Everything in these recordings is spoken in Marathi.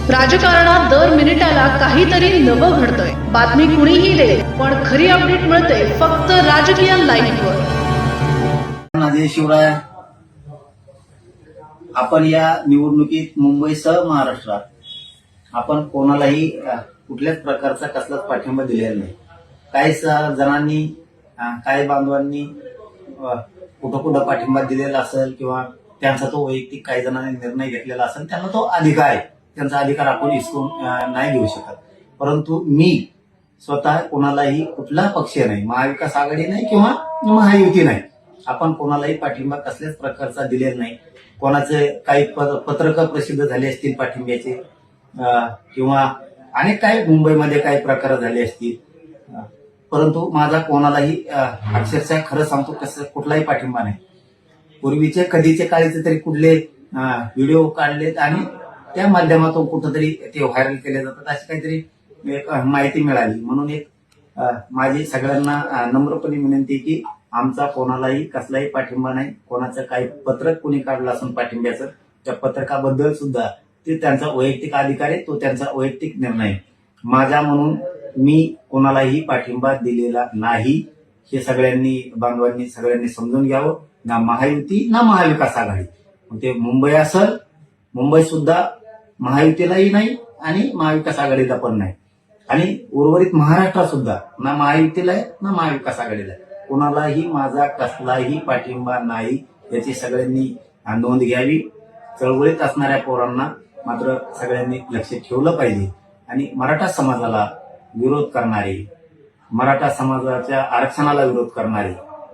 राजकारणात दर मिनिटाला काहीतरी नवं घडतंय। बातमी कुणीही दे, पण खरी अपडेट मिळते फक्त राजकीय लाईव्हवर। जय शिवराय। आपण या निवडणुकीत मुंबईसह महाराष्ट्रात आपण कोणालाही कुठल्याच प्रकारचा कसलाच पाठिंबा दिलेला नाही। काही जणांनी काही बांधवांनी कुठं कुठं पाठिंबा दिलेला असेल किंवा त्यांचा तो वैयक्तिक काही जणांनी निर्णय घेतलेला असेल, त्यांना तो अधिकार आहे, त्यांचा अधिकार आपण हिसकून नाही घेऊ शकत। परंतु मी स्वतः कोणालाही कुठला पक्ष नाही, महाविकास आघाडी नाही किंवा महायुती नाही, आपण कोणालाही पाठिंबा कसल्याच प्रकारचा दिलेला नाही। कोणाचे काही पत्रक प्रसिद्ध झाले असतील पाठिंब्याचे किंवा अनेक काही मुंबईमध्ये काही प्रकार झाले असतील, परंतु माझा कोणालाही अक्षरशः खरं सांगतो कसं कुठलाही पाठिंबा नाही। पूर्वीचे कधीचे काळीचे तरी कुठले व्हिडिओ काढलेत आणि त्या माध्यमातून कुठंतरी ते व्हायरल केले जातात, अशी काहीतरी एक माहिती मिळाली। म्हणून एक माझी सगळ्यांना नम्रपणे विनंती की आमचा कोणालाही कसलाही पाठिंबा नाही। कोणाचं काही पत्रक कोणी काढलं असून पाठिंब्याचं, त्या पत्रकाबद्दल सुद्धा ते त्यांचा वैयक्तिक अधिकार आहे, तो त्यांचा वैयक्तिक निर्णय। माझा म्हणून मी कोणालाही पाठिंबा दिलेला नाही, हे सगळ्यांनी बांधवांनी सगळ्यांनी समजून घ्यावं। ना महायुती ना महाविकास आघाडी, ते मुंबई असेल, मुंबई सुद्धा महायुतीलाही नाही आणि महाविकास आघाडीला पण नाही, आणि उर्वरित महाराष्ट्र सुद्धा ना महायुतीला आहे ना महाविकास आघाडीला आहे। कोणालाही माझा कसलाही पाठिंबा नाही, याची सगळ्यांनी नोंद घ्यावी। चळवळीत असणाऱ्या पोरांना मात्र सगळ्यांनी लक्ष ठेवलं पाहिजे, आणि मराठा समाजाला विरोध करणारे, मराठा समाजाच्या आरक्षणाला विरोध करणारे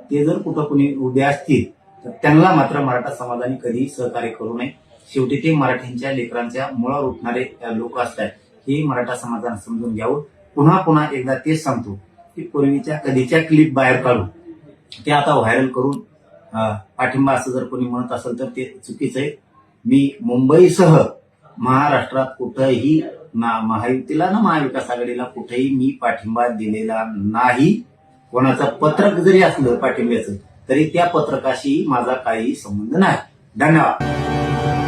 ते जर कुठं कुणी उभे असतील तर त्यांना मात्र मराठा समाजाने कधीही सहकार्य करू नये। शेवटी ते मराठ्यांच्या लेकरांच्या मुळावर उठणारे लोक असतात, हे मराठा समाजाने समजून घ्यावं। पुन्हा पुन्हा एकदा तेच सांगतो की पूर्वीच्या कधीच्या क्लिप बाहेर काढून ते आता व्हायरल करून पाठिंबा असं जर कोणी म्हणत असेल तर ते चुकीचं आहे। मी मुंबईसह महाराष्ट्रात कुठेही ना महायुतीला ना महाविकास आघाडीला कुठेही मी पाठिंबा दिलेला नाही। कोणाचं पत्रक जरी असलं पाठिंब्याचं तरी त्या पत्रकाशी माझा काही संबंध नाही। धन्यवाद।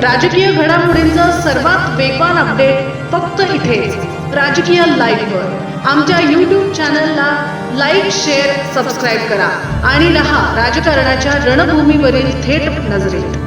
राजकीय घडामोडींचा सर्वात वेगवान अपडेट फक्त इथेच राजकीय लाईव्हवर। आमच्या YouTube चॅनलला लाईक, शेअर, सबस्क्राईब करा आणि रहा राजकारणाच्या रणभूमीवरील थेट नजरेत।